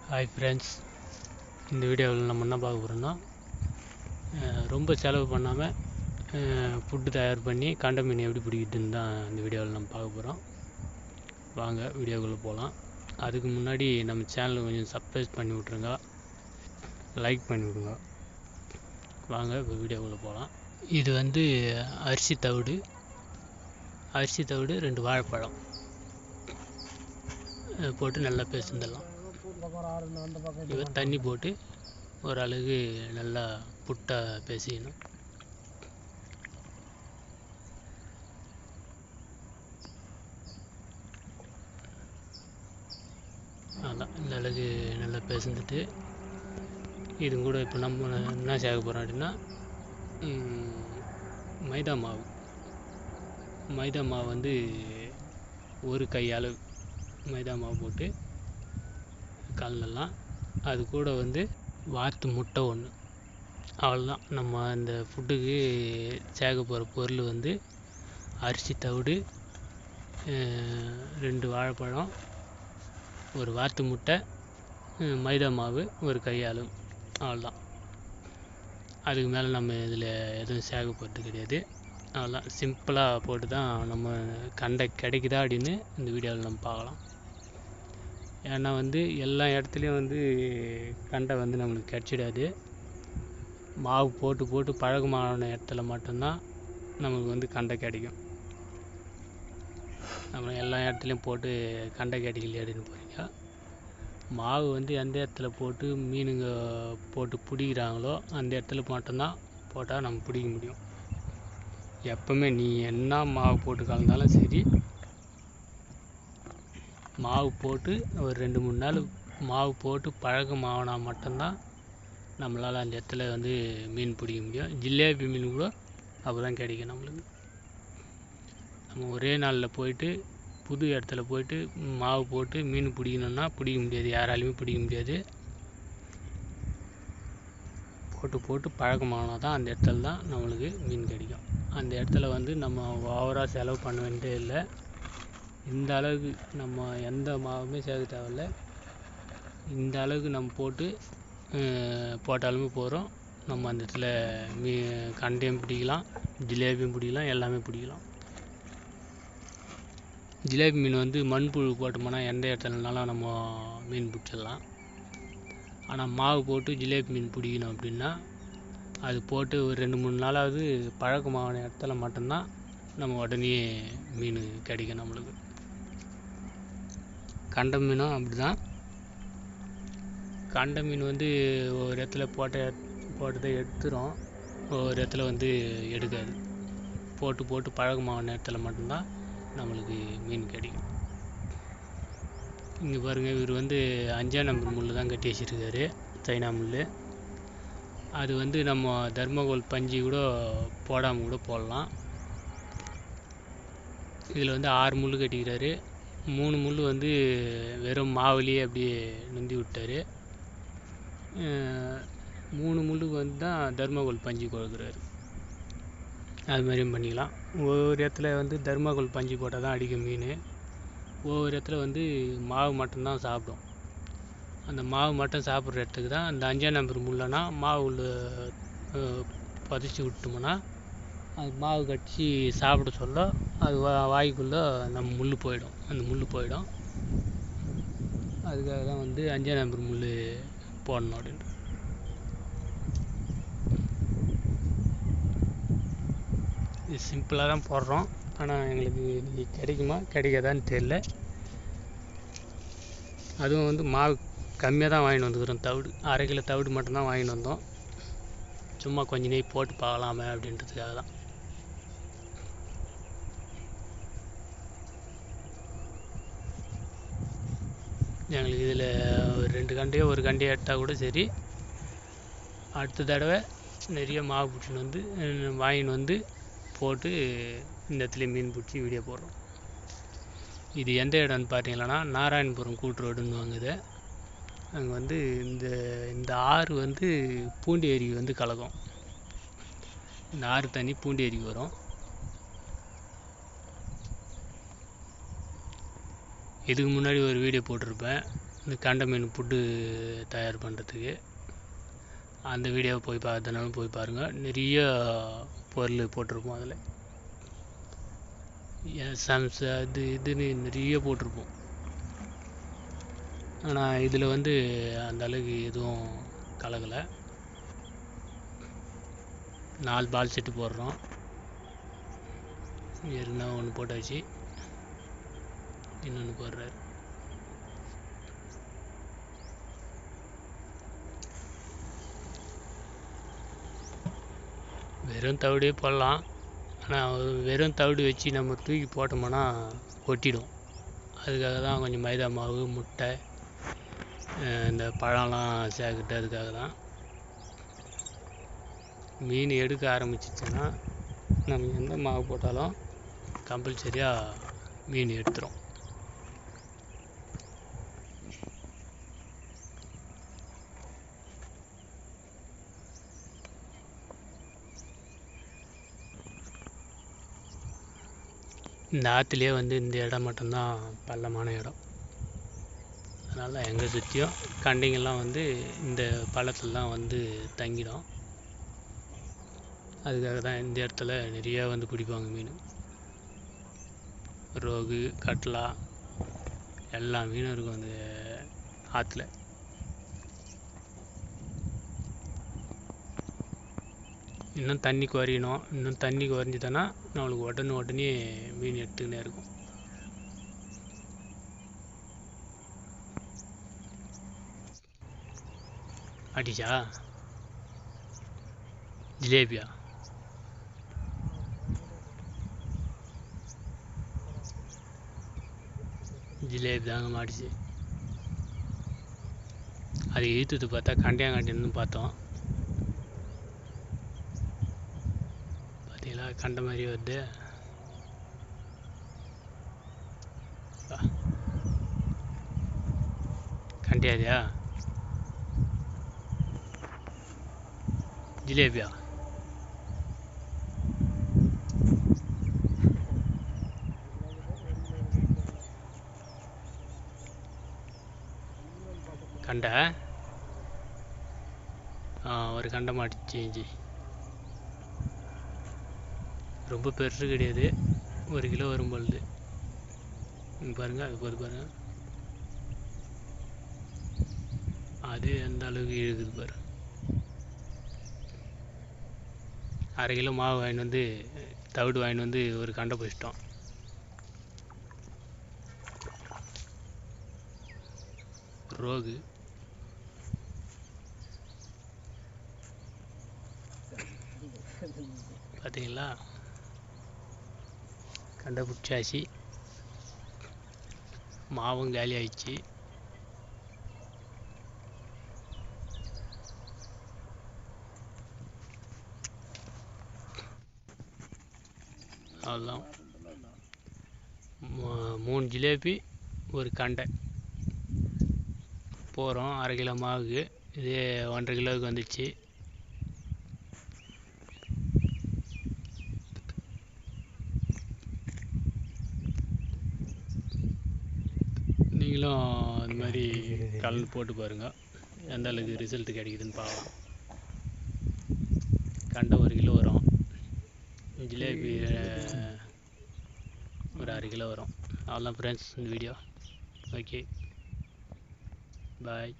Hi friends, இந்த வீடியோவில் நம்ம என்ன பார்க்க போகிறோம்னா ரொம்ப செலவு பண்ணாமல் ஃபுட்டு தயார் பண்ணி கண்ட மீன் எப்படி பிடிக்குதுன்னு தான் இந்த வீடியோவில் நம்ம பார்க்க போகிறோம். வாங்க வீடியோக்குள்ளே போகலாம். அதுக்கு முன்னாடி நம்ம சேனலை கொஞ்சம் சப்ஸ்கிரைப் பண்ணி விட்ருங்க, லைக் பண்ணி விடுங்க. வாங்க இப்போ வீடியோக்குள்ளே போகலாம். இது வந்து அரிசி தவிடு 2 வாழைப்பழம் போட்டு நல்லா பேசிந்துடலாம். இப்போ தண்ணி போட்டு ஓரளவுக்கு நல்லா புட்டாக பேசிக்கணும். அதான் இந்த அளவுக்கு நல்லா பேசிந்துட்டு இது கூட இப்போ நம்ம என்ன சேர்க்க போகிறோம் அப்படின்னா மைதா மாவு வந்து ஒரு கையளவு மைதா மாவு போட்டு கலந்துடலாம். அது கூட வந்து வாத்து முட்டை ஒன்று, அவ்வளோதான். நம்ம அந்த ஃபுட்டுக்கு சேர்க்க போகிற பொருள் வந்து அரிசி தவிடு, 2 வாழைப்பழம், ஒரு வாத்து முட்டை, மைதா மாவு ஒரு கையளவு, அவ்வளோதான். அதுக்கு மேலே நம்ம இதில் எதுவும் சேர்க்க போகிறது கிடையாது. அவ்வளோதான், சிம்பிளாக போட்டு தான் நம்ம கண்டை கிடைக்குதா அப்படின்னு இந்த வீடியோவில் நம்ம பார்க்கலாம். ஏன்னா வந்து எல்லா இடத்துலையும் வந்து கண்டை வந்து நம்மளுக்கு கிடச்சிடாது. மாவு போட்டு போட்டு பழக்கமான இடத்துல மட்டும்தான் நமக்கு வந்து கண்டை கிடைக்கும். நம்ம எல்லா இடத்துலையும் போட்டு கண்டை கிடைக்கலையே அப்படின்னு போகிறீங்க. மாவு வந்து எந்த இடத்துல போட்டு மீனுங்க போட்டு பிடிக்கிறாங்களோ அந்த இடத்துல மட்டும்தான் போட்டால் நம்ம பிடிக்க முடியும். எப்பவுமே நீ என்ன மாவு போட்டு கலந்தாலும் சரி, மாவு போட்டு ஒரு 2-3 நாள் மாவு போட்டு பழக்கமாகனா மட்டும்தான் நம்மளால் அந்த இடத்துல வந்து மீன் பிடிக்க முடியும். ஜிலேபி மீன் கூட அப்போ தான் கிடைக்கும் நம்மளுக்கு. நம்ம ஒரே நாளில் போயிட்டு புது இடத்துல போயிட்டு மாவு போட்டு மீன் பிடிக்கணுன்னா பிடிக்க முடியாது, யாராலையுமே பிடிக்க முடியாது. போட்டு போட்டு பழக்கமானால் தான் அந்த இடத்துல தான் நம்மளுக்கு மீன் கிடைக்கும். அந்த இடத்துல வந்து நம்ம ஓவராக செலவு பண்ண வேண்டியதே இல்லை. இந்த அளவுக்கு நம்ம எந்த மாவுமே சேர்க்க தேவையில்ல. இந்த அளவுக்கு நம்ம போட்டாலுமே போகிறோம். நம்ம அந்த இடத்துல கண்டையும் பிடிக்கலாம், ஜிலேபியும் பிடிக்கலாம், எல்லாமே பிடிக்கலாம். ஜிலேபி மீன் வந்து மண்புழு போட்டோம்னா எந்த இடத்துலனாலும் நம்ம மீன் பிடிச்சிடலாம். ஆனால் மாவு போட்டு ஜிலேபி மீன் பிடிக்கணும் அப்படின்னா அது போட்டு ஒரு 2-3 நாளாவது பழக்கமான இடத்துல மட்டும்தான் நம்ம உடனே மீன் கிடைக்கும் நம்மளுக்கு. கண்டை மீனும் அப்படி தான். கண்டை மீன் வந்து ஒரு இடத்துல போட்டதை எடுத்துரும், ஒரு இடத்துல வந்து எடுக்காது. போட்டு போட்டு பழக்கமான இடத்துல மட்டும்தான் நம்மளுக்கு மீன் கிடைக்கும். இங்கே பாருங்கள், இவர் வந்து 5ஆம் நம்பர் முள் தான் கட்டி வச்சுருக்காரு, சைனா முள். அது வந்து நம்ம தர்மகோல் பஞ்சு கூட போடாமல் கூட போடலாம். இதில் வந்து 6 முள் கட்டிக்கிறாரு. 3 முள் வந்து வெறும் மாவுலேயே அப்படியே நுந்தி விட்டார். 3 முள்ளுக்கு வந்து தான் தர்மகோல் பஞ்சு கொடுக்குறாரு. அது மாதிரியும் பண்ணிக்கலாம். ஒவ்வொரு இடத்துல வந்து தர்மகோல் பஞ்சு போட்டால் தான் அடிக்கும் மீன். ஒவ்வொரு இடத்துல வந்து மாவு மட்டும்தான் சாப்பிடும். அந்த மாவு மட்டும் சாப்பிட்ற இடத்துக்கு தான் அந்த 5ஆம் நம்பர் முள்ளைனா மாவு உள்ள பதிச்சு விட்டோம்னா அது மாவு கடிச்சு சாப்பிட சொல்ல அது வாய்க்குள்ளே நம்ம முள் போயிடும், அந்த முள் போயிடும். அதுக்காக தான் வந்து 5ஆம் நம்பர் முள் போடணும் அப்படின்ட்டு. இது சிம்பிளாக தான் போடுறோம், ஆனால் எங்களுக்கு இன்றைக்கி கிடைக்குமா கிடைக்காதான்னு தெரியல. அதுவும் வந்து மாவு கம்மியாக தான் வாங்கிட்டு வந்துக்கிறோம். தவிடு 1/2 கிலோ தவிடு மட்டும்தான் வாங்கிட்டு வந்தோம். சும்மா கொஞ்சம் நெய் போட்டு பார்க்கலாமே அப்படின்றதுக்காக தான். எங்களுக்கு இதில் ஒரு 2 கண்டையோ ஒரு கண்டையோ எடுத்தால் கூட சரி, அடுத்த தடவை நிறைய மாவு பிடிச்சின்னு வந்து வாங்கின்னு வந்து போட்டு இந்த இடத்துல மீன் பிடிச்சி வீடியோ போடுறோம். இது எந்த இடம்னு பார்த்தீங்கன்னா நாராயணபுரம் கூட்டு ரோடுன்னு வாங்குது. அங்கே வந்து இந்த ஆறு வந்து பூண்டி ஏரிக்கு வந்து கலக்கும். இந்த ஆறு தண்ணி பூண்டி ஏரிக்கு வரும். இதுக்கு முன்னாடி ஒரு வீடியோ போட்டிருப்பேன், இந்த கண்டை மீன் புட்டு தயார் பண்ணுறதுக்கு. அந்த வீடியோவை போய் பார்த்தனாலும் போய் பாருங்கள். நிறைய பொருள் போட்டிருப்போம் அதில். எசன்ஸ் அது இதுன்னு நிறைய போட்டிருப்போம். ஆனால் இதில் வந்து அந்த அளவுக்கு எதுவும் கலக்கலை. 4 பால் செட்டு போடுறோம். ஏற்கனவே ஒன்று போட்டாச்சு, இன்னொன்று போடுறாரு. வெறும் தவிடே போடலாம். ஆனால் வெறும் தவிடு வச்சு நம்ம தூக்கி போட்டோம்னா கொட்டிடும். அதுக்காக தான் கொஞ்சம் மைதா மாவு, முட்டை, இந்த பழம்லாம் சேர்க்கிட்டு அதுக்காக தான். மீன் எடுக்க ஆரம்பிச்சிச்சுன்னா நம்ம எந்த மாவு போட்டாலும் கம்பல்சரியாக மீன் எடுத்துரும். இந்த ஆற்றுலேயே வந்து இந்த இடம் மட்டும்தான் பள்ளமான இடம். அதனால் எங்கே சுற்றியும் கண்டைங்கள்லாம் வந்து இந்த பள்ளத்தில் தான் வந்து தங்கிடும். அதுக்காக தான் இந்த இடத்துல நிறையா வந்து பிடிப்பாங்க மீன். ரோகு, கட்லா எல்லா மீனும் இருக்கும் அந்த ஆற்றுல. இன்னும் தண்ணி குறையணும். இன்னும் தண்ணி குறைஞ்சிதுன்னா நம்மளுக்கு உடனே மீன் எடுத்துக்கினே இருக்கும். அடிச்சா ஜிலேபியா? ஜிலேபி தாங்க மாடிச்சு. அது இழுத்துட்டு பார்த்தா கண்டையாங்காட்டின்னு பார்த்தோம். பார்த்தீங்களா, கண்ட மாதிரி வருது. கண்டையாதியா ஜிலேபியா? கண்டை ஒரு கண்டை மாட்டிச்சு. ரொம்ப பெருசு கிடையாது, 1 கிலோ வரும் பொழுது. பாருங்கள், அது போது பாருங்கள், அது எந்த அளவுக்கு இழுக்குது பாரு. 1/2 கிலோ மாவு வாங்கிட்டு வந்து, தவிடு வாங்கிட்டு வந்து ஒரு கண்டை பிடிச்சிட்டோம். ரோகு பார்த்தீங்களா, கண்டை பிடிச்சாச்சு. மாவும் காலி ஆயிடுச்சு. அவ்வளோதான். 3 ஜிலேபி, ஒரு கண்டை போகிறோம். 1/2 கிலோ மாவுக்கு இதே 1.5 கிலோவுக்கு வந்துச்சு. நீங்களும் அது மாதிரி கலந்து போட்டு பாருங்கள், எந்த அளவுக்கு ரிசல்ட் கிடைக்குதுன்னு பார்க்கலாம். கண்டை 1 கிலோ வரும், ஜிலேபி ஒரு 1/2 கிலோ வரும். அவ்வளோதான் ஃப்ரெண்ட்ஸ் இந்த வீடியோ. ஓகே, பாய்.